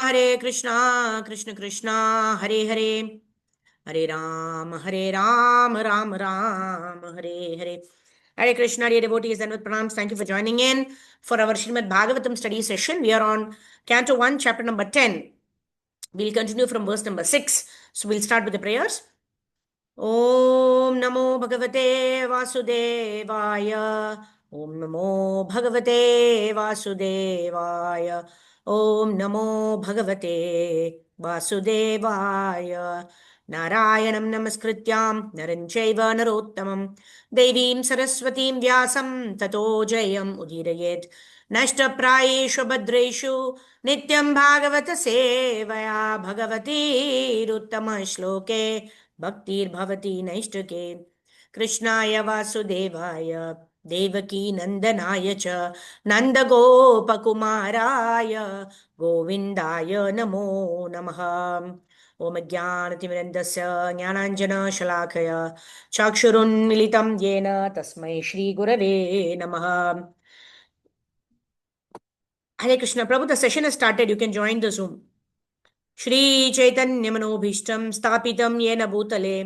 Hare Krishna Krishna Krishna Hare Hare, Hare Ram Ram Ram Hare Hare. Hare Krishna, dear devotees, and with pranams, thank you for joining in for our Srimad Bhagavatam study session. We are on Canto 1, chapter number 10. We'll continue from verse number 6. So we'll start with the prayers. Om Namo Bhagavate Vasudevaya. Om Namo Bhagavate Vasudevaya. Om Namo Bhagavate Vasudevaya. Narayanam Namaskrityam Naranchaiva Narottamam Devim Saraswatim Vyasam Tato Jayam Udirayet Nashtaprayeshu Bhadreshu Nityam Bhagavata Sevaya Bhagavati Ruttama Shloke भक्तिर्भवति नैष्टके कृष्णाय वासुदेवाय देवकी नंदनाय च नन्दगोपकुमाराय गोविन्दाय नमो नमः. ॐ ज्ञानतिमिरन्दस्य ज्ञानाञ्जनशलाकया चक्षुरुन्मिलितं येन तस्मै श्रीगुरवे नमः. Hare Krishna. Prabhu, the session has started. You can join the Zoom. श्रीचैतन्यमनोभीष्टं स्थापितं येन भूतले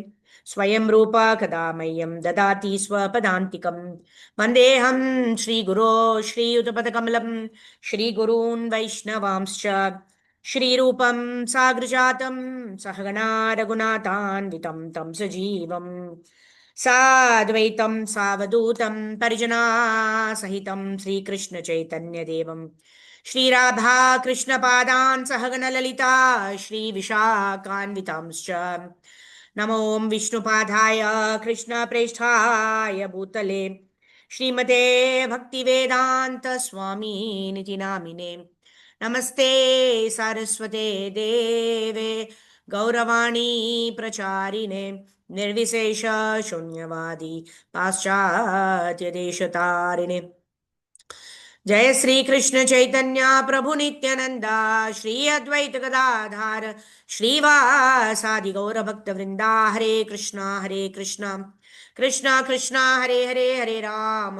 स्वयं रूपा कदा मह्यं ददाति स्वपदान्तिकं. वन्देऽहं श्रीगुरो श्रीयुतपदकमलं श्रीगुरून् वैष्णवांश्च श्रीरूपं साग्रजातं सहगणा रघुनाथान्वितं तं सजीवं साद्वैतं सावधूतं परिजनासहितं श्रीकृष्णचैतन्यदेवं श्रीराधा कृष्णपादान् सहगण ललिता श्रीविशाखान्वितांश्च नमो विष्णुपादाय कृष्णप्रेष्ठाय भूतले श्रीमते भक्तिवेदान्त स्वामीनिति नामिने नमस्ते सारस्वते देवे गौरवाणी प्रचारिणे निर्विशेष शून्यवादी पाश्चात्य देशतारिणे. जय श्री कृष्ण चैतन्य प्रभु नित्यानंदा श्री अद्वैत गदाधार श्रीवासादि गौर भक्त वृंदा. हरे कृष्णा कृष्णा कृष्णा हरे हरे, हरे राम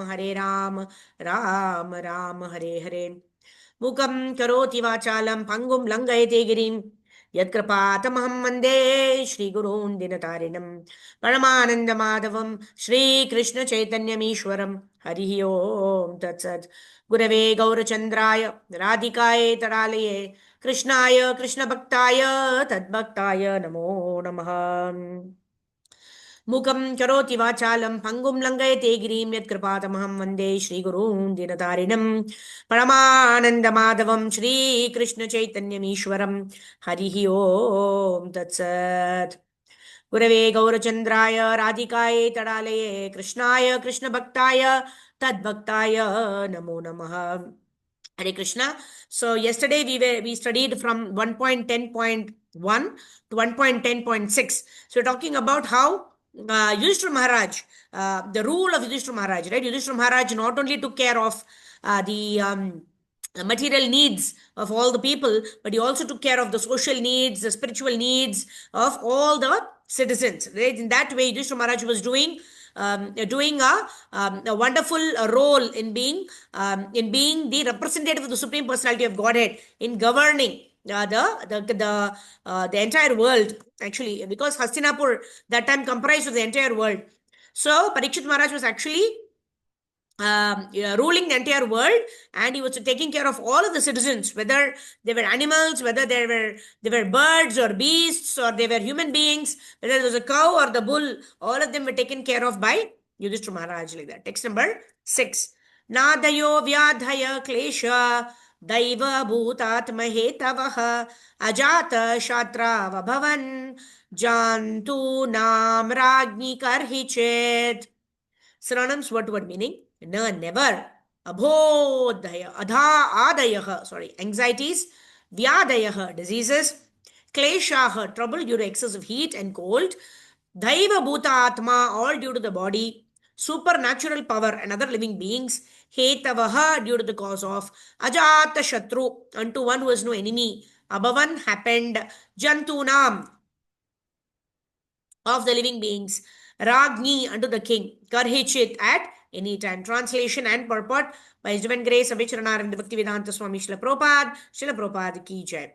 राम राम हरे हरे. मुखं करोति वाचालं पंगुं लंघयते गिरिं यत्कृपातमहं वन्दे श्रीगुरून् दिनतारिणं परमानन्दमाधवं श्रीकृष्णचैतन्यमीश्वरं. हरिः ओं तत्सत्. गुरवे गौरचन्द्राय राधिकायै तडालये कृष्णाय कृष्णभक्ताय तद्भक्ताय नमो नमः. मुखं करोति वाचालं पंगुं लंघयते गिरिं यत्कृपातमहं वन्दे श्रीगुरून् दिनतारिणं परमानन्दमाधवं श्रीकृष्णचैतन्यमीश्वरं. हरिः ओं तत्सत्. गुरवे गौरचन्द्राय राधिकायै तडालये कृष्णाय कृष्णभक्ताय तद्भक्ताय नमो नमः. Hare Krishna. So yesterday we studied from 1.10.1 to 1.10.6. So we're talking about how Yudhishthira Maharaj, the rule of Yudhishthira Maharaj, right? Yudhishthira Maharaj not only took care of the material needs of all the people, but he also took care of the social needs, the spiritual needs of all the citizens. Right? In that way, Yudhishthira Maharaj was doing a wonderful role in being the representative of the Supreme Personality of Godhead in governing the entire world, actually, because Hastinapur that time comprised of the entire world. So Parikshit Maharaj was actually ruling the entire world, and he was taking care of all of the citizens, whether they were animals, whether they were birds or beasts, or they were human beings, whether it was a cow or the bull. All of them were taken care of by Yudhishthira Maharaj, like that. Text number 6. Nadayo vyadhaya klesha daiva bhutatma hetavah ajata shatra vabhavan jantu nam ragni karhichet. Synonyms, word meaning. No, never. Abhodaya, adha, adayah, sorry, anxieties, vyadayah, diseases, kleshah, trouble due to excessive heat and cold, daiva bhuta atma, all due to the body, supernatural power and other living beings, hetavaha, due to the cause of, ajata shatru, unto one who has no enemy, abhavan, happened, jantunam, of the living beings, Ragni, unto the king, Karhichit, at any time. Translation and purport by His Divine Grace, Abhicharanaranda Bhaktivedanta Swami Srila Prabhupada ki jai.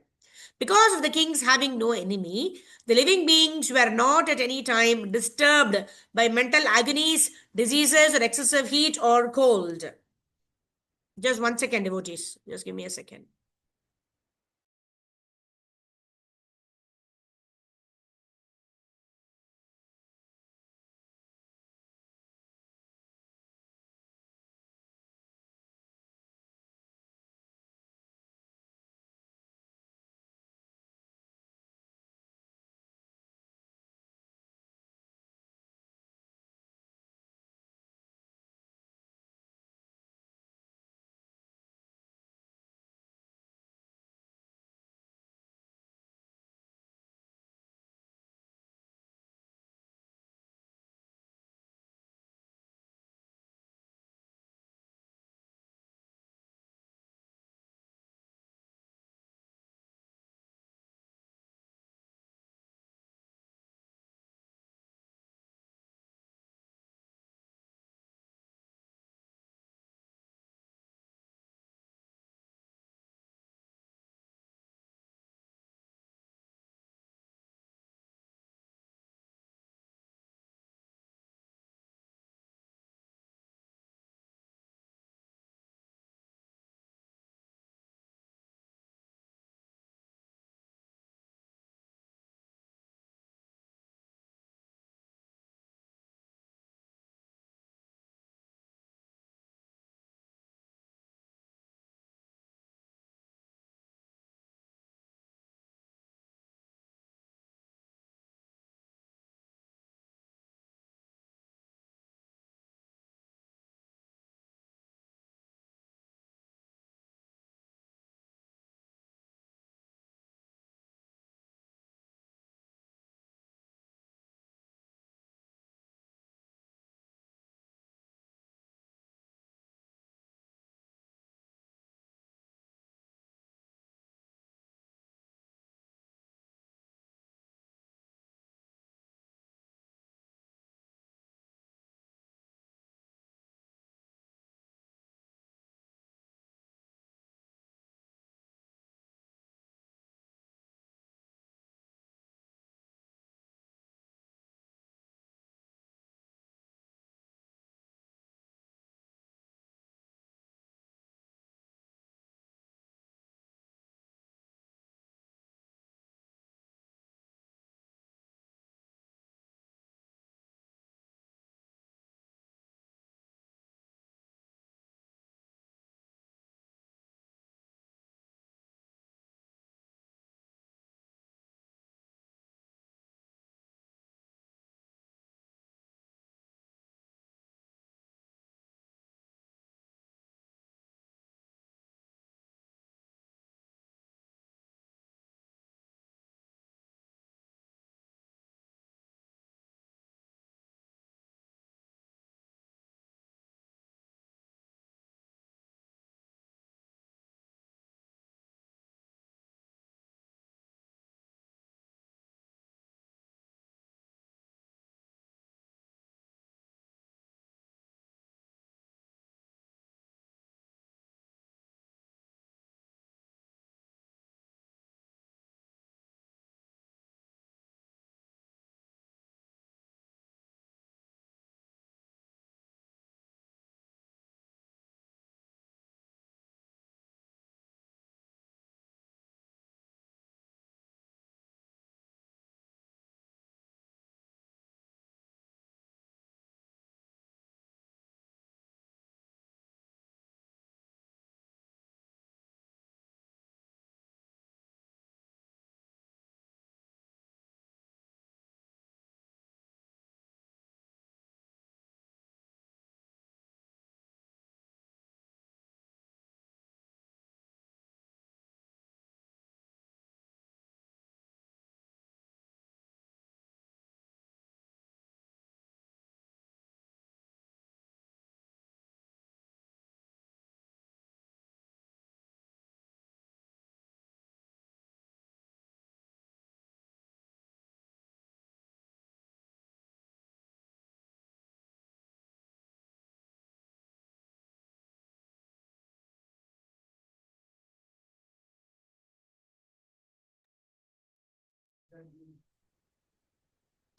Because of the kings having no enemy, the living beings were not at any time disturbed by mental agonies, diseases, or excessive heat or cold. Just 1 second, devotees. Just give me a second.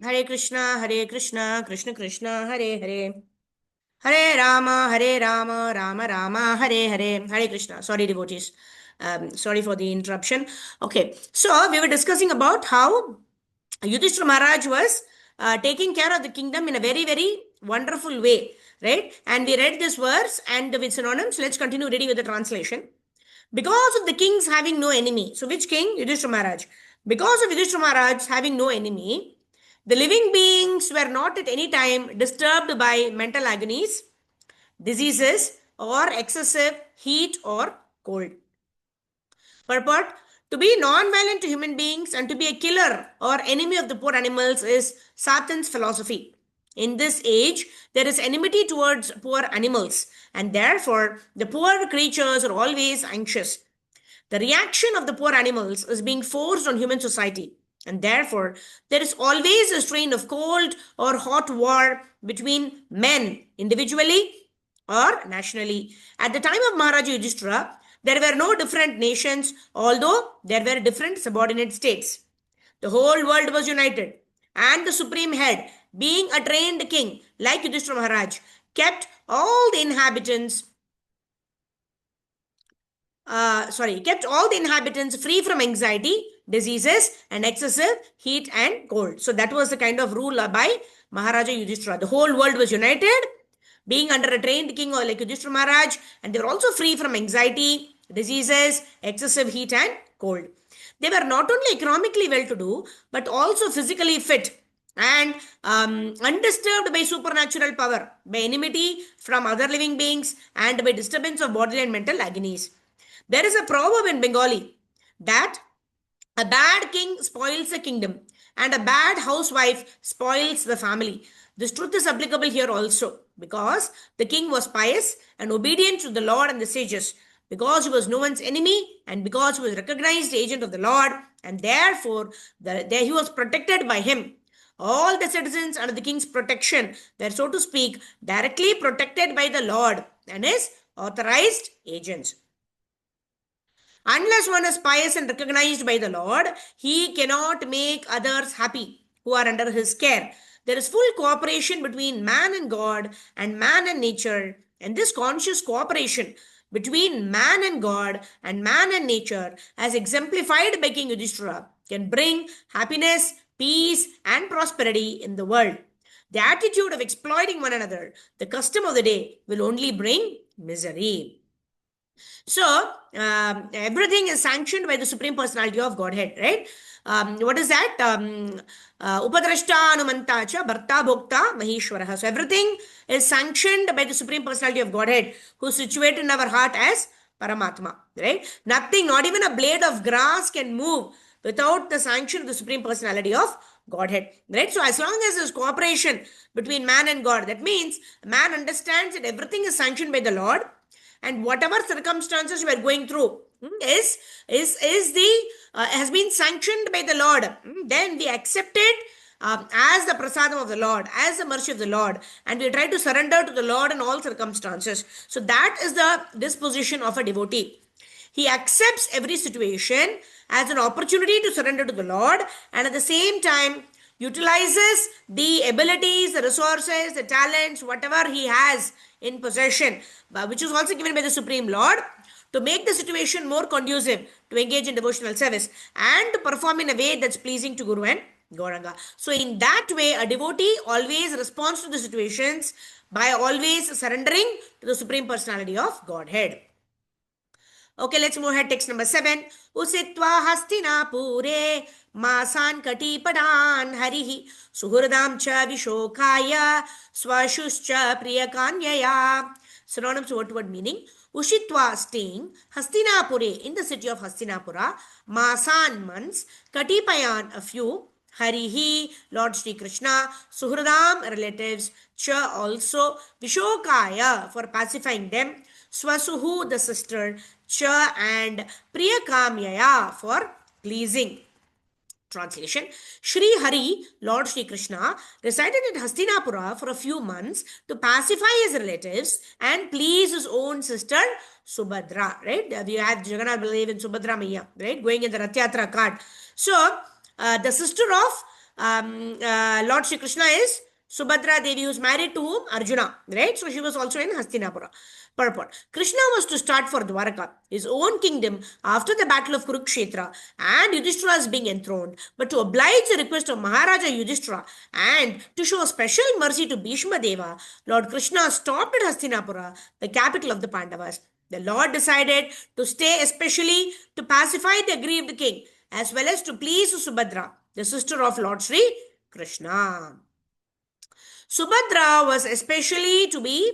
Hare Krishna, Krishna Krishna, Hare Hare. Hare Rama, Rama Rama, Hare Hare. Hare Krishna. Sorry, devotees. Sorry for the interruption. Okay, so we were discussing about how Yudhishthira Maharaj was taking care of the kingdom in a very, very wonderful way, right? And we read this verse and with synonyms. Let's continue reading with the translation. Because of the kings having no enemy. So, which king? Yudhishthira Maharaj. Because of Yudhishthira Maharaj having no enemy, the living beings were not at any time disturbed by mental agonies, diseases, or excessive heat or cold. Purport: to be non-violent to human beings and to be a killer or enemy of the poor animals is Satan's philosophy. In this age, there is enmity towards poor animals, and therefore the poor creatures are always anxious. The reaction of the poor animals is being forced on human society, and therefore there is always a strain of cold or hot war between men individually or nationally. At the time of Maharaja Yudhishthira, there were no different nations, although there were different subordinate states. The whole world was united, and the supreme head, being a trained king like Yudhishthira Maharaj, kept all the inhabitants kept all the inhabitants free from anxiety, diseases, and excessive heat and cold. So that was the kind of rule by Maharaja Yudhishthira. The whole world was united, being under a trained king or like Yudhishthira Maharaj, and they were also free from anxiety, diseases, excessive heat, and cold. They were not only economically well-to-do, but also physically fit and undisturbed by supernatural power, by enmity from other living beings, and by disturbance of bodily and mental agonies. There is a proverb in Bengali that a bad king spoils a kingdom and a bad housewife spoils the family. This truth is applicable here also because the king was pious and obedient to the Lord and the sages, because he was no one's enemy and because he was recognized agent of the Lord, and therefore he was protected by him. All the citizens under the king's protection were, so to speak, directly protected by the Lord and his authorized agents. Unless one is pious and recognized by the Lord, he cannot make others happy who are under his care. There is full cooperation between man and God and man and nature, and this conscious cooperation between man and God and man and nature, as exemplified by King Yudhishthira, can bring happiness, peace, and prosperity in the world. The attitude of exploiting one another, the custom of the day, will only bring misery. So, everything is sanctioned by the Supreme Personality of Godhead, right? What is that? Upadrashta Anumantacha Bharta Bhokta Maheshwaraha. So, everything is sanctioned by the Supreme Personality of Godhead, who is situated in our heart as Paramatma, right? Nothing, not even a blade of grass can move without the sanction of the Supreme Personality of Godhead, right? So, as long as there's cooperation between man and God, that means man understands that everything is sanctioned by the Lord, and whatever circumstances we are going through has been sanctioned by the Lord. Then we accept it as the prasadam of the Lord, as the mercy of the Lord, and we try to surrender to the Lord in all circumstances. So that is the disposition of a devotee. He accepts every situation as an opportunity to surrender to the Lord, and at the same time utilizes the abilities, the resources, the talents, whatever he has in possession, which is also given by the Supreme Lord, to make the situation more conducive to engage in devotional service and to perform in a way that's pleasing to Guru and Gauranga. So in that way, a devotee always responds to the situations by always surrendering to the Supreme Personality of Godhead. Okay, let's move ahead. Text number 7. Usitva hastinapure masan katipadan harihi suhurdam cha vishokaya swashuscha priyakanyaya. Synonyms, word meaning. Ushitva, staying, Hastinapure, in the city of Hastinapura, Masan, months, Katipayan, a few, Harihi, Lord Sri Krishna, Suhradam, relatives, Cha, also, Vishokaya, for pacifying them, Swasuhu, the sister, Cha, and Priyakamyaya, for pleasing. Translation: Shri Hari, Lord Shri Krishna, resided at Hastinapura for a few months to pacify his relatives and please his own sister Subhadra, right? We had Jagannath Baladev and Subhadra Maya, right? Going in the Rath Yatra cart. So, The sister of Lord Shri Krishna is Subhadra Devi, who is married to whom? Arjuna, right? So she was also in Hastinapura. Purport. Krishna was to start for Dwaraka, his own kingdom, after the battle of Kurukshetra, and Yudhishthira is being enthroned. But to oblige the request of Maharaja Yudhishthira and to show special mercy to Bhishma Deva, Lord Krishna stopped at Hastinapura, the capital of the Pandavas. The Lord decided to stay especially to pacify the aggrieved king, as well as to please Subhadra, the sister of Lord Sri Krishna. Subhadra was especially to be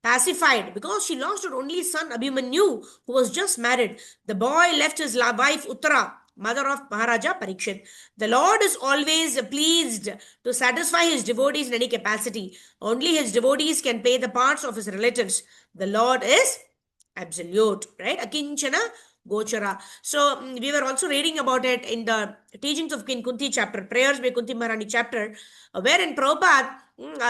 pacified because she lost her only son Abhimanyu, who was just married. The boy left his wife Uttara, mother of Maharaja Parikshit. The Lord is always pleased to satisfy his devotees in any capacity. Only his devotees can pay the parts of his relatives. The Lord is absolute, right? Akinchana Gochara. So we were also reading about it in the teachings of King Kunti chapter, prayers by Kunti Maharani chapter, wherein Prabhupada,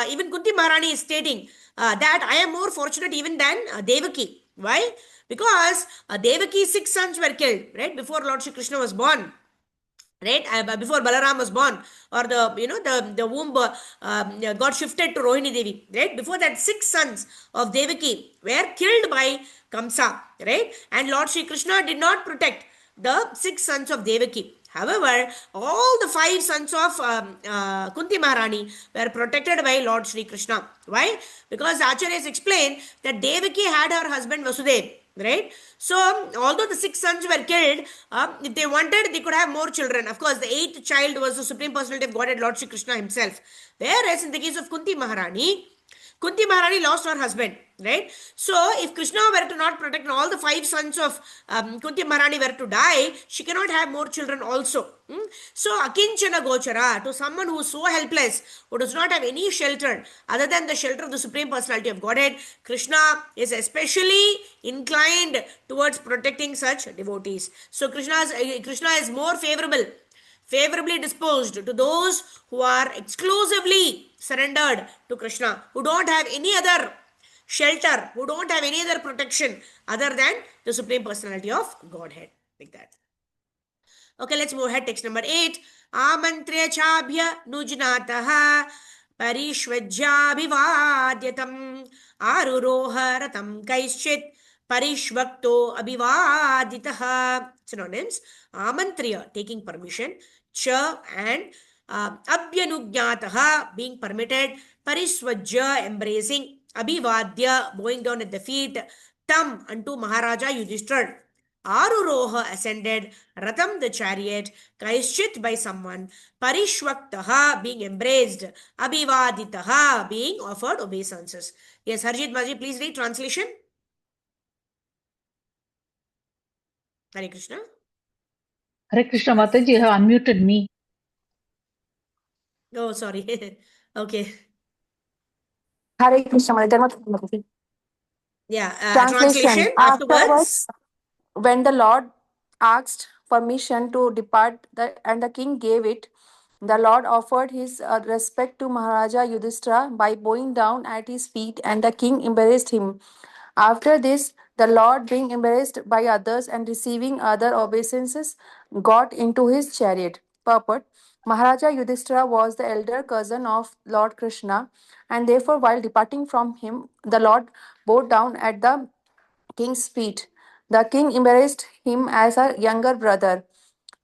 even Kunti Maharani is stating that I am more fortunate even than Devaki. Why? Because Devaki's 6 sons were killed, right? Before Lord Shri Krishna was born, right? Before Balaram was born, or the womb got shifted to Rohini Devi, right? Before that, 6 sons of Devaki were killed by Kamsa, right? And Lord Shri Krishna did not protect the 6 sons of Devaki. However, all the 5 sons of Kunti Maharani were protected by Lord Shri Krishna. Why? Because Acharyas explained that Devaki had her husband Vasudev, right? So, although the 6 sons were killed, if they wanted, they could have more children. Of course, the 8th child was the Supreme Personality of Godhead, Lord Shri Krishna himself. Whereas in the case of Kunti Maharani lost her husband, right? So, if Krishna were to not protect and all the 5 sons of Kunti Maharani were to die, she cannot have more children also. So, Akinchana Gochara, to someone who is so helpless, who does not have any shelter other than the shelter of the Supreme Personality of Godhead, Krishna is especially inclined towards protecting such devotees. So, Krishna is more favorably disposed to those who are exclusively surrendered to Krishna, who don't have any other shelter, who don't have any other protection other than the Supreme Personality of Godhead. Like that. Okay, let's move ahead. Text number 8. Amantrya chabhya nujnataha parishvajyaभिवाद्यतम् आरुरोह रतं कैश्चित् parishvakto abhivaditaha. Synonyms: amantriya, taking permission, cha, and abhyanugnataha, being permitted, parisvajya, embracing, abhivadya, bowing down at the feet, tam, unto Maharaja Yudhishthira. Aruroha, ascended, Ratam, the chariot, Kaishchit, by someone, Parishvaktaha, being embraced, Abhivaditaha, being offered obeisances. Yes, Harjit Maji, please read translation. Hare Krishna. Hare Krishna, Mataji, you have unmuted me. Oh, sorry. Okay. Hare Krishna, Mataji. Yeah, Translation. afterwards. When the Lord asked permission to depart and the king gave it, the Lord offered his respect to Maharaja Yudhishthira by bowing down at his feet, and the king embraced him. After this, the Lord, being embraced by others and receiving other obeisances, got into his chariot. Purport: Maharaja Yudhishthira was the elder cousin of Lord Krishna, and therefore, while departing from him, the Lord bowed down at the king's feet. The king embraced him as a younger brother.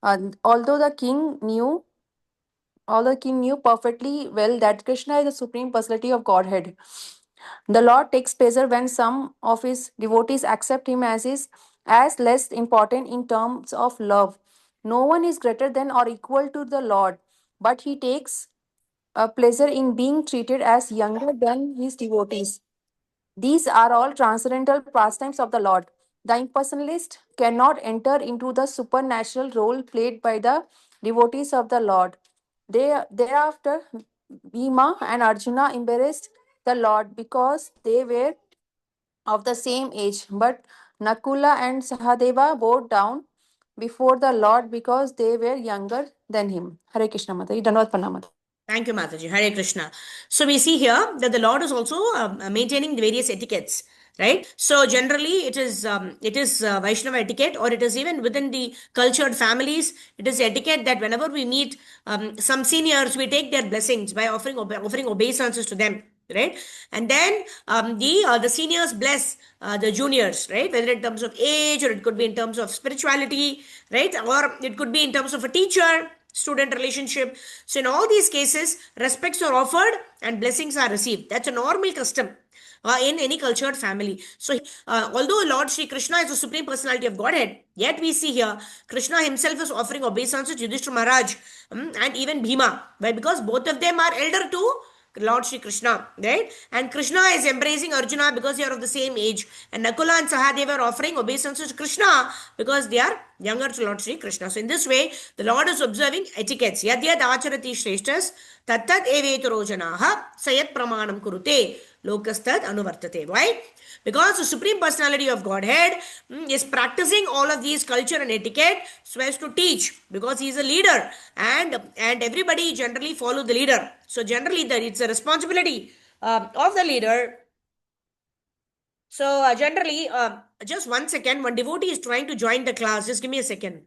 Although the king knew perfectly well that Krishna is the supreme personality of Godhead, the Lord takes pleasure when some of his devotees accept him as less important in terms of love. No one is greater than or equal to the Lord, but he takes a pleasure in being treated as younger than his devotees. These are all transcendental pastimes of the Lord. The impersonalist cannot enter into the supernatural role played by the devotees of the Lord. Thereafter, Bhima and Arjuna embraced the Lord because they were of the same age, but Nakula and Sahadeva bowed down before the Lord because they were younger than him. Hare Krishna Mataji. Dhanavad Pranam. Thank you, Mataji. Hare Krishna. So we see here that the Lord is also maintaining the various etiquettes. right? So generally it is Vaishnava etiquette, or it is even within the cultured families, it is etiquette that whenever we meet some seniors, we take their blessings by offering obeisances to them, right? And then the seniors bless the juniors, right? Whether in terms of age, or it could be in terms of spirituality, right? Or it could be in terms of a teacher student relationship. So in all these cases, respects are offered and blessings are received. That's a normal custom in any cultured family. So, although Lord Sri Krishna is the supreme personality of Godhead, yet we see here Krishna himself is offering obeisance to Yudhishthira Maharaj, and even Bhima. Why? Because both of them are elder to Lord Sri Krishna, right? And Krishna is embracing Arjuna because they are of the same age. And Nakula and Sahadeva are offering obeisances to Krishna because they are younger to Lord Sri Krishna. So in this way, the Lord is observing etiquettes. Yad yad acharati shreshtas tattat evetaro janaha sayat pramanam kurute lokastad anuvartate. Why? Because the Supreme Personality of Godhead is practicing all of these culture and etiquette so as to teach, because he is a leader, and everybody generally follow the leader. So generally it's a responsibility of the leader. So generally, just 1 second, one devotee is trying to join the class. Just give me a second.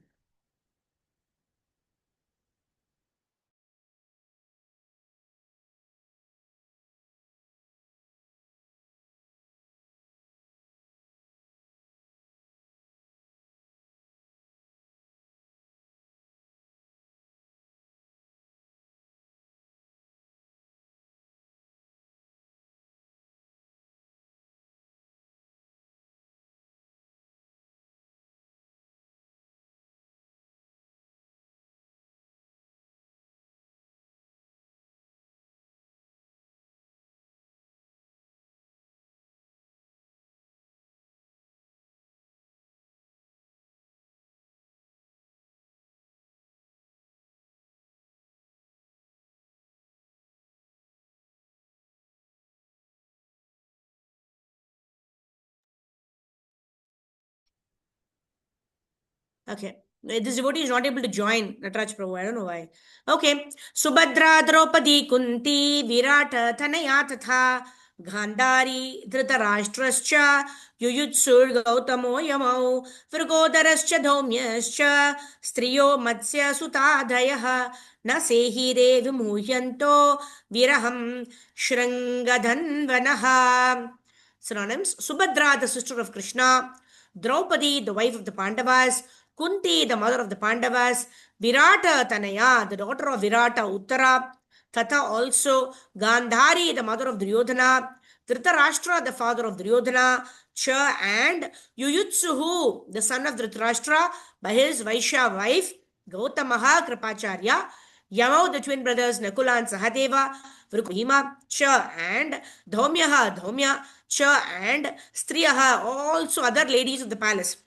Okay. This devotee is not able to join Nataraj Prabhu. I don't know why. Okay. Subhadra, Draupadi, Kunti, Virata, Tanaya, Tatha, Gandhari, Dhritarashtrascha, Yuyutsur, Gautamo, Yamau, Virgodarascha, Dhaumyascha, Striyo, Matsya, Sutadhayaha, Nasehi, Re, Vimuhyanto, Viraham, Shrangadhanvanaha. Synonyms: Subhadra, the sister of Krishna; Draupadi, the wife of the Pandavas; Kunti, the mother of the Pandavas; Virata Tanaya, the daughter of Virata Uttara; Tata also Gandhari, the mother of Duryodhana; Dhritarashtra, the father of Duryodhana; Cha and Yuyutsuhu, the son of Dhritarashtra, by his Vaishya wife Gautamaha Kripacharya; Yamau, the twin brothers Nakula and Sahadeva; Vrikuhima, Cha and Dhaumya, Cha and Striyaha, also other ladies of the palace.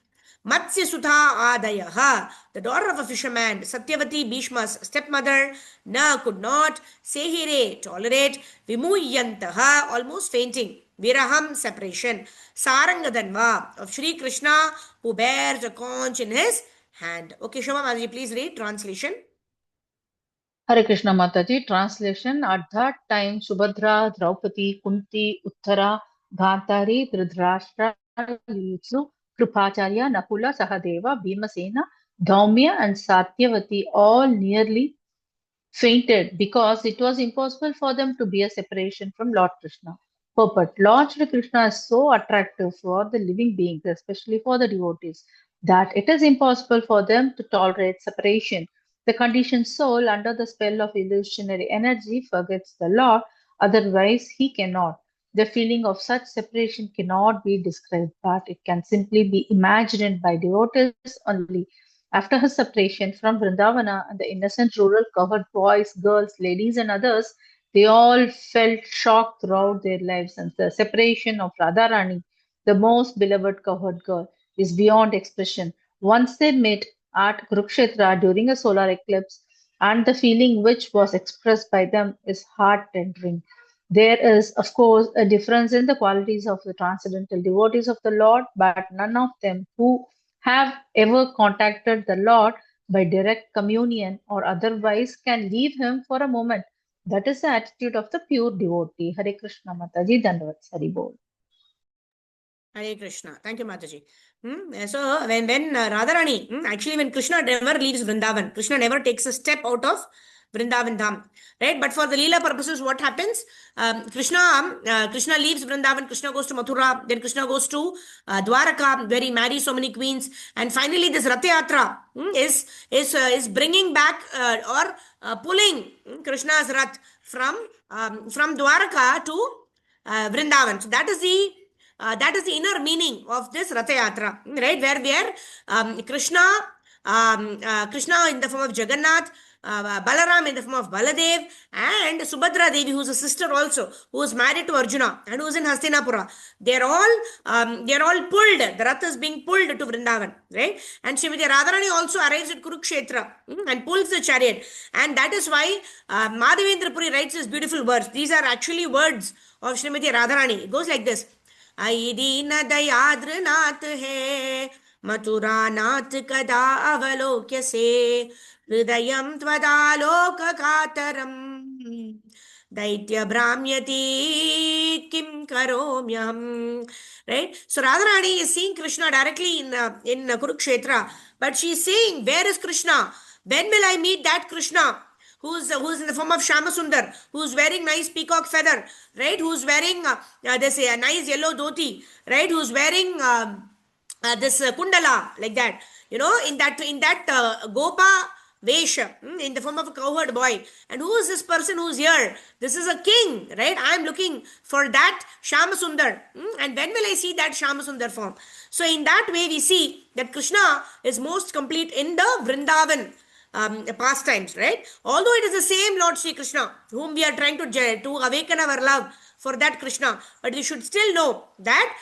Matsya Sutha Adayaha, the daughter of a fisherman, Satyavati Bhishma's stepmother, Na could not, Sehire, tolerate, Vimuyantaha, almost fainting, Viraham, separation, Sarangadanva, of Sri Krishna, who bears a conch in his hand. Okay, Shoma Mataji, please read translation. Hare Krishna Mataji, translation. At that time, Subhadra, Draupadi, Kunti, Uttara, Gandhari, Dhritarashtra, Yuyutsu, Kripacharya, Nakula, Sahadeva, Bhimasena, Dhaumya, and Satyavati all nearly fainted because it was impossible for them to be a separation from Lord Krishna. Purport: Lord Shri Krishna is so attractive for the living beings, especially for the devotees, that it is impossible for them to tolerate separation. The conditioned soul, under the spell of illusionary energy, forgets the Lord, otherwise, he cannot. The feeling of such separation cannot be described, but it can simply be imagined by devotees only. After her separation from Vrindavana and the innocent rural covered boys, girls, ladies, and others, they all felt shock throughout their lives, and the separation of Radharani, the most beloved cowherd girl, is beyond expression. Once they met at Kurukshetra during a solar eclipse, and the feeling which was expressed by them is heart-rending. There is, of course, a difference in the qualities of the transcendental devotees of the Lord, but none of them who have ever contacted the Lord by direct communion or otherwise can leave him for a moment. That is the attitude of the pure devotee. Hare Krishna Mataji Dandavat Hari Bol. Hare Krishna. Thank you, Mataji. So when Radharani, actually when Krishna never leaves Vrindavan, Krishna never takes a step out of Vrindavan Dham, right? But for the Leela purposes, what happens? Krishna leaves Vrindavan, Krishna goes to Mathura, then Krishna goes to Dwaraka, where he marries so many queens, and finally this Rath Yatra is bringing back or pulling Krishna's Rath from Dwaraka to Vrindavan. So that is the inner meaning of this Ratha Yatra, right? Where Krishna in the form of Jagannath, Balaram in the form of Baladev, and Subhadra Devi, who's a sister also, who is married to Arjuna and who is in Hastinapura. They're all pulled. The Rath is being pulled to Vrindavan, right? And Srimati Radharani also arrives at Kurukshetra and pulls the chariot. And that is why Madhavendra Puri writes these beautiful words. These are actually words of Srimati Radharani. It goes like this. आई दीन दयाद्र नाथ है मथुरा नाथ कदा अवलोक्य से हृदयं त्वदालोक कातरम दैत्य भ्राम्यति किम करोम्यहम. Right? So Radharani is seeing Krishna directly in Kurukshetra, but she is saying, where is Krishna? When will I meet that Krishna who's in the form of Shamasundar, who's wearing nice peacock feather, right? Who's wearing this nice yellow dhoti, right? Who's wearing this kundala, like that, in that Gopa Vesha, in the form of a cowherd boy. And who is this person who's here? This is a king, right? I am looking for that Shamasundar. And when will I see that Shamasundar form? So in that way, we see that Krishna is most complete in the Vrindavan pastimes, right? Although it is the same Lord Sri Krishna whom we are trying to awaken our love for, that Krishna, but we should still know that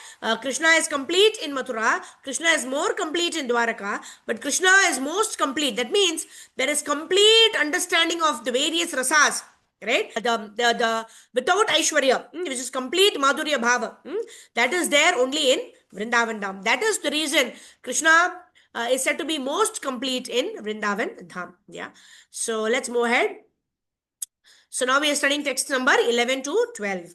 Krishna is complete in Mathura, Krishna is more complete in Dwaraka, but Krishna is most complete. That means there is complete understanding of the various rasas, right? The without Aishwarya, which is complete Madhurya Bhava, that is there only in Vrindavan Dham. That is the reason Krishna is said to be most complete in Vrindavan Dham. Yeah. So let's move ahead. So now we are studying text number 11 to 12.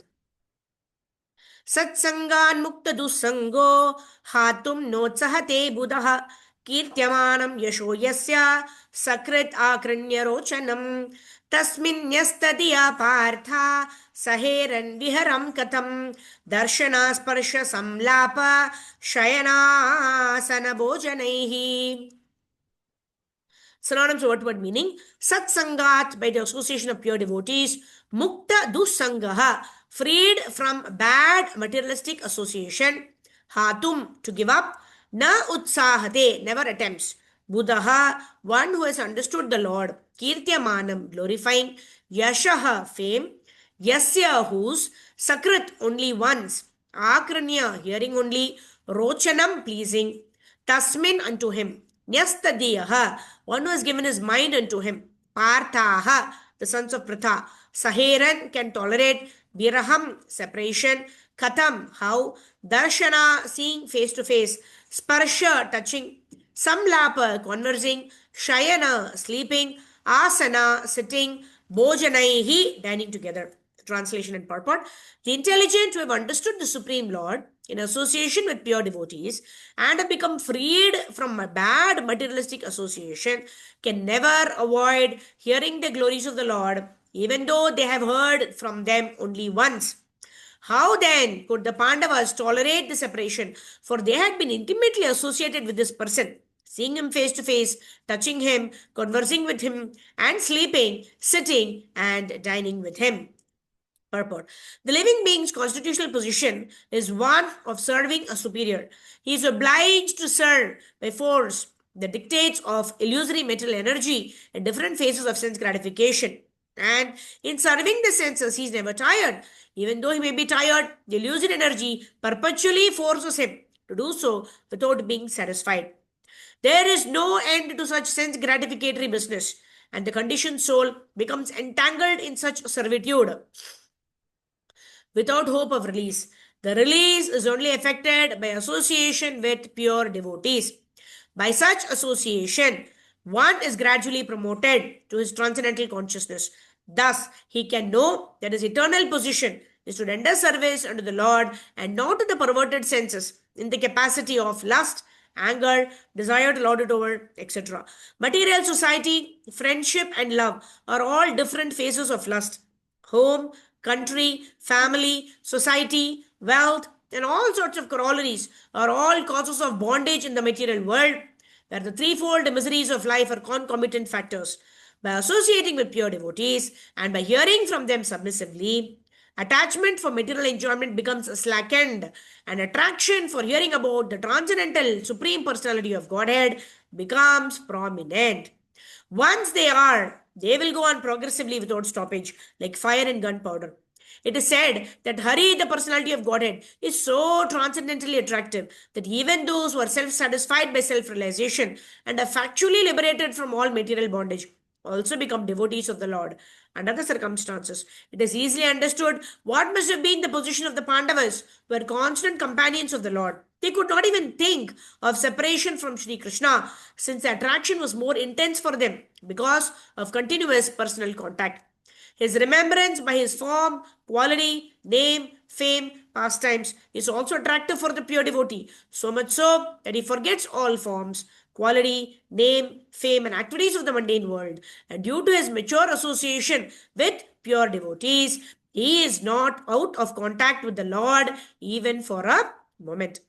Satsangan mukta dusango hatum notsahate buddha kirtyamanam yasho yasya sakrit akranya rochanam tasmin yastadiya partha saheran viharam katham darshana sparsha samlapa shayana sana bhojanaihi. Synonyms of word meaning: Satsangat, by the association of pure devotees; Mukta Dusangaha, freed from bad materialistic association; Hatum, to give up; Na Utsahate, never attempts; Buddhaha, one who has understood the Lord; Kirtyamanam, glorifying; Yashaha, fame; Yasya, whose; Sakrit, only once; Akranya, hearing only; Rochanam, pleasing; Tasmin, unto him; Nyastadiyaha, one who has given his mind unto him; Parthaha, the sons of Pritha; Saheran, can tolerate; Viraham, separation; Katham, how; Darshana, seeing face to face; Sparsha, touching; Samlapa, conversing; Shayana, sleeping; Asana, sitting; Bhojanaihi, dining together. Translation and purport: the intelligent who have understood the Supreme Lord in association with pure devotees and have become freed from a bad materialistic association can never avoid hearing the glories of the Lord, even though they have heard from them only once. How then could the Pandavas tolerate the separation? For they had been intimately associated with this person, seeing him face to face, touching him, conversing with him, and sleeping, sitting, and dining with him. Purport: the living being's constitutional position is one of serving a superior. He is obliged to serve by force the dictates of illusory mental energy in different phases of sense gratification. And in serving the senses, he is never tired. Even though he may be tired, the illusory energy perpetually forces him to do so without being satisfied. There is no end to such sense gratificatory business, and the conditioned soul becomes entangled in such servitude without hope of release. The release is only effected by association with pure devotees. By such association, one is gradually promoted to his transcendental consciousness. Thus, he can know that his eternal position is to render service unto the Lord and not to the perverted senses in the capacity of lust, anger, desire to lord it over, etc. Material society, friendship, and love are all different phases of lust. Home, country, family, society, wealth, and all sorts of corollaries are all causes of bondage in the material world, where the threefold miseries of life are concomitant factors. By associating with pure devotees and by hearing from them submissively, attachment for material enjoyment becomes slackened, and attraction for hearing about the transcendental Supreme Personality of Godhead becomes prominent. Once they will go on progressively without stoppage, like fire and gunpowder. It is said that Hari, the personality of Godhead, is so transcendently attractive that even those who are self satisfied by self realization and are factually liberated from all material bondage also become devotees of the Lord. Under the circumstances, it is easily understood what must have been the position of the Pandavas, who were constant companions of the Lord. They could not even think of separation from Sri Krishna, since the attraction was more intense for them because of continuous personal contact. His remembrance by his form, quality, name, fame, pastimes is also attractive for the pure devotee, so much so that he forgets all forms, quality, name, fame, and activities of the mundane world. And due to his mature association with pure devotees, he is not out of contact with the Lord even for a moment.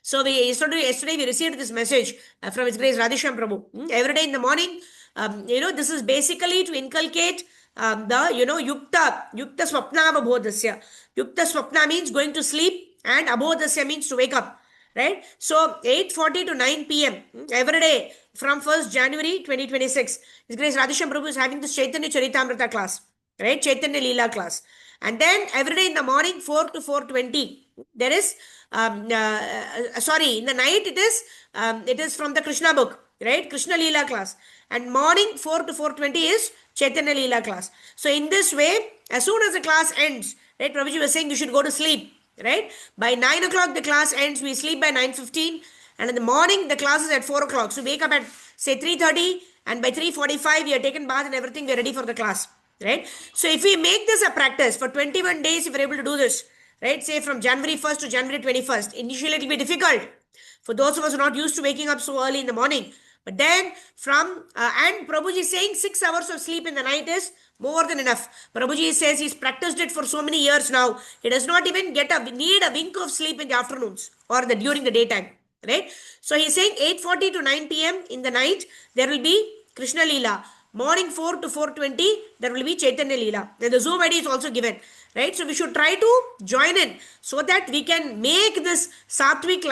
So yesterday we received this message from His Grace Radhisham Prabhu. Every day in the morning, this is basically to inculcate Yukta Swapna Abodhasya. Yukta Swapna means going to sleep, and Abodhasya means to wake up. Right? So 8:40 to 9 p.m. every day from 1st January 2026. His Grace Radhisham Prabhu is having this Chaitanya Charitamrita class. Right? Chaitanya Leela class. And then every day in the morning 4 to 4:20 there is in the night it is from the Krishna book, right? Krishna Leela class. And morning 4 to 4:20 is Chaitanya Leela class. So in this way, as soon as the class ends, right, Prabhuji was saying you should go to sleep, right? By 9 o'clock the class ends, we sleep by 9:15, and in the morning the class is at 4 o'clock. So wake up at say 3:30, and by 3:45 we are taken bath and everything, we are ready for the class, right? So if we make this a practice for 21 days, if we're able to do this, right, say from January 1st to January 21st, initially it will be difficult for those of us who are not used to waking up so early in the morning. But then and Prabhuji is saying 6 hours of sleep in the night is more than enough. Prabhuji says he's practiced it for so many years now. He does not even need a wink of sleep in the afternoons or during the daytime, right? So he's saying 8:40 to 9 p.m. in the night, there will be Krishna Leela. Morning 4 to 4:20, there will be Chaitanya Leela. Then the Zoom ID is also given, right? So we should try to join in so that we can make this sattvic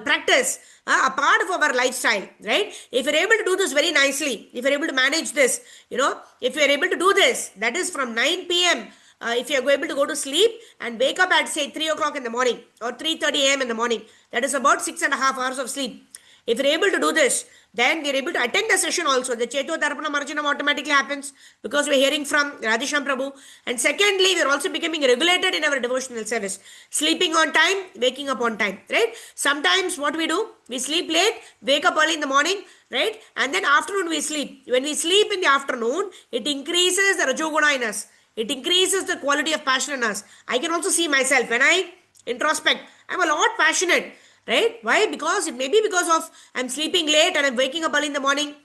practice a part of our lifestyle, right? If you're able to do this very nicely, if you're able to manage this, if you're able to do this, that is from 9 p.m. If you're able to go to sleep and wake up at say 3 o'clock in the morning or 3:30 a.m. in the morning, that is about 6.5 hours of sleep. If you're able to do this, then we're able to attend the session also. The Cheto Darpana Marjanam automatically happens because we're hearing from Radhisham Prabhu. And secondly, we're also becoming regulated in our devotional service. Sleeping on time, waking up on time, right? Sometimes what we do, we sleep late, wake up early in the morning, right? And then afternoon we sleep. When we sleep in the afternoon, it increases the Rajoguna in us. It increases the quality of passion in us. I can also see myself when I introspect, I'm a lot passionate. Right? Why? Because it may be because of I'm sleeping late and I'm waking up early in the morning,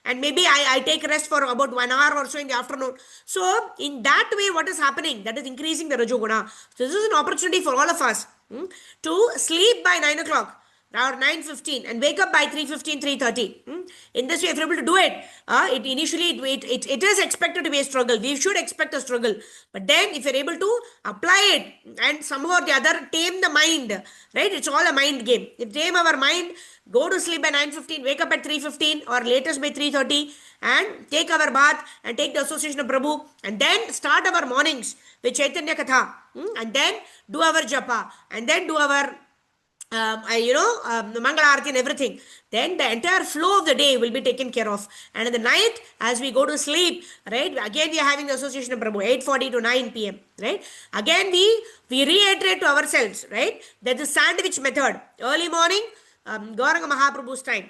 and maybe I take rest for about 1 hour or so in the afternoon. So in that way, what is happening? That is increasing the Rajoguna. So this is an opportunity for all of us to sleep by 9 o'clock or 9:15 and wake up by 3:15, 3:30. In this way, if you're able to do it, it is expected to be a struggle. We should expect a struggle. But then if you're able to apply it and somehow or the other tame the mind, right? It's all a mind game. If tame our mind, go to sleep by 9:15, wake up at 3:15 or latest by 3:30 and take our bath and take the association of Prabhu and then start our mornings with Chaitanya Katha and then do our japa and then do our Mangala Aarti and everything, then the entire flow of the day will be taken care of. And in the night, as we go to sleep, right, again we are having the association of Prabhu, 8:40 to 9 p.m., right? Again we reiterate to ourselves, right, that the sandwich method, early morning, Gauranga Mahaprabhu's time,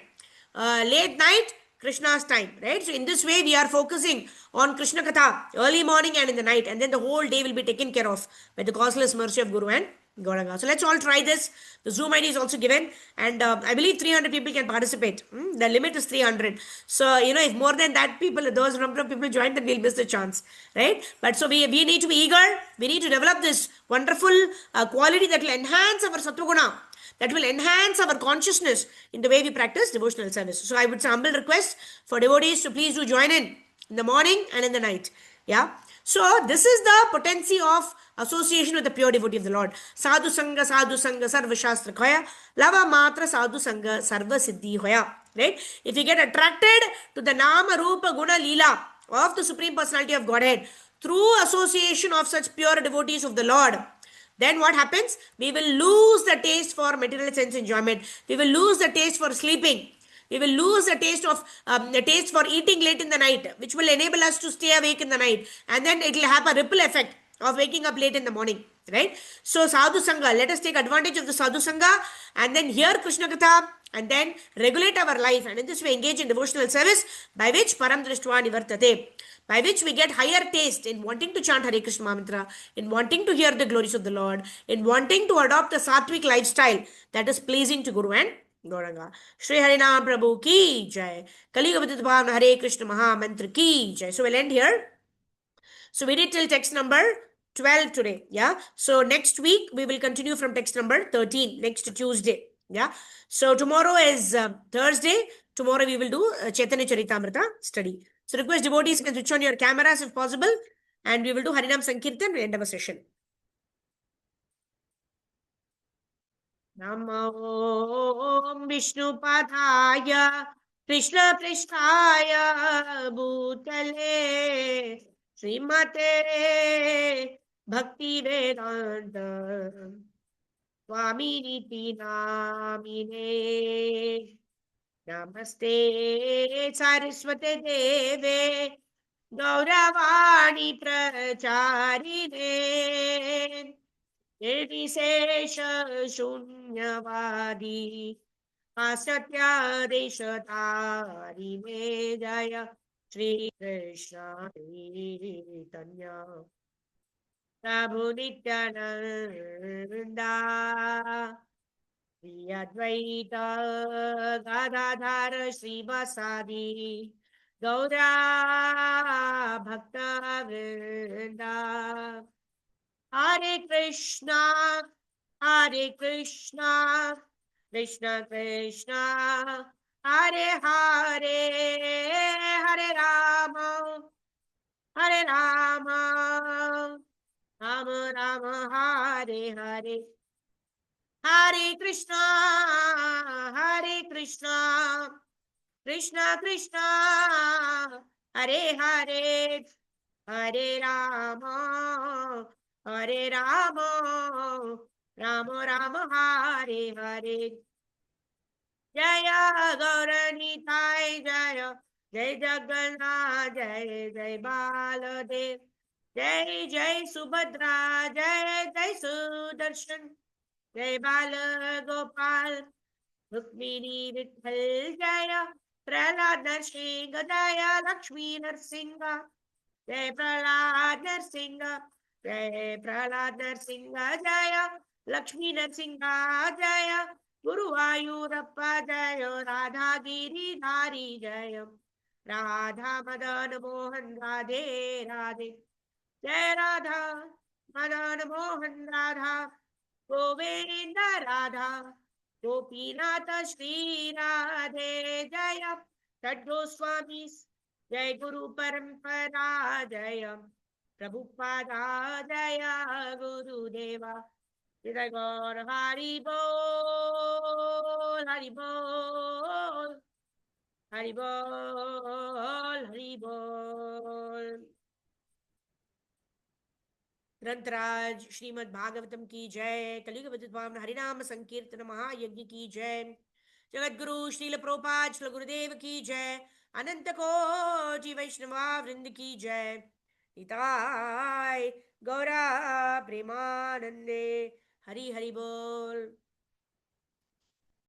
late night, Krishna's time, right? So in this way, we are focusing on Krishna Katha early morning and in the night, and then the whole day will be taken care of by the causeless mercy of Guru and Gauranga. So let's all try this. The Zoom ID is also given, and I believe 300 people can participate. The limit is 300. So, if more than that people, those number of people join, then we'll miss the chance, right? But so we need to be eager. We need to develop this wonderful quality that will enhance our Sattva that will enhance our consciousness in the way we practice devotional service. So I would say humble request for devotees to please do join in the morning and in the night. Yeah. So this is the potency of association with the pure devotee of the Lord. Sadhu Sangha, Sarva Shastra Khoya, Lava Matra Sadhu Sangha, Sarva Siddhi Hoya. Right? If you get attracted to the Nama Rupa Guna Leela of the Supreme Personality of Godhead through association of such pure devotees of the Lord, then what happens? We will lose the taste for material sense enjoyment. We will lose the taste for sleeping. We will lose the taste for eating late in the night, which will enable us to stay awake in the night, and then it will have a ripple effect of waking up late in the morning. Right? So Sadhu Sangha, let us take advantage of the Sadhu Sangha and then hear Krishna Katha and then regulate our life, and in this way engage in devotional service by which Param Drishtva Nivartate, by which we get higher taste in wanting to chant Hare Krishna Mantra, in wanting to hear the glories of the Lord, in wanting to adopt a sattvic lifestyle that is pleasing to Guru and Gauranga. Shri Harinam Prabhu ki jai. Kali Gavatit Bhavana Hare Krishna Maha Mantra ki jai. So we'll end here. So we did till text number 12 today. Yeah. So next week we will continue from text number 13, next Tuesday. Yeah. So tomorrow is Thursday. Tomorrow we will do Chaitanya Charitamrita study. So request devotees can switch on your cameras if possible, and we will do Harinam Sankirtan at the end of a session. Namo Vishnu Padaya Krishna Pristhaya Bhutale Srimate Bhakti Vedanta Swaminiti Namine Namaste Saraswate Deve Gauravani Pracharine निर्विशेष शून्यवादी असत्यादेशतारिणे जय श्री कृष्ण चैतन्य प्रभु नित्यानंदा श्री अद्वैत गदाधर श्रीवासादि गौरा भक्त वृंदा Hare Krishna, Krishna Krishna, Hare Hare, Hare Rama, Rama Rama, Hare Hare, Hare Krishna, Krishna Krishna, Hare Hare, Hare Rama, Rama Rama, Hare Hare. Jaya Gauranitai Jaya, Jai Jagannath, Jai Baladev, Jai Subhadra, Jai Sudarshan, Jai Balagopal, Rukmini Vitthal Jaya, Prahlad Narsingha Jaya, Lakshmi Narsinga, Jai Prahlad Narsingha, Jai Prahlad Narsingha Jaya, Lakshmi Narsinga Jaya, Guru Ayurappa Jaya, Radha Giridhari Jaya, Radha Madan Mohan Radhe Radhe, Jai Radha Madan Mohan Radha, Govinda Radha, Gopinatha Shri Radhe Jaya, Tat Goswamis, Jai Guru Parampara Jaya, Prabhupada Jaya Gurudeva, Jai Gaur Hari Bol, Hari Bol, Hari Bol, Hari Bol. ग्रंथराज Shrimad Bhagavatam की जय, कलियुग विद्वान हरिनाम संकीर्तन महायज्ञ की जय, जगद्गुरु श्रील प्रभुपाद श्री गुरुदेव की जय, अनंत कोटि वैष्णवा वृंद की जय, निताय गौरा प्रेमानंदे, हरि हरि बोल।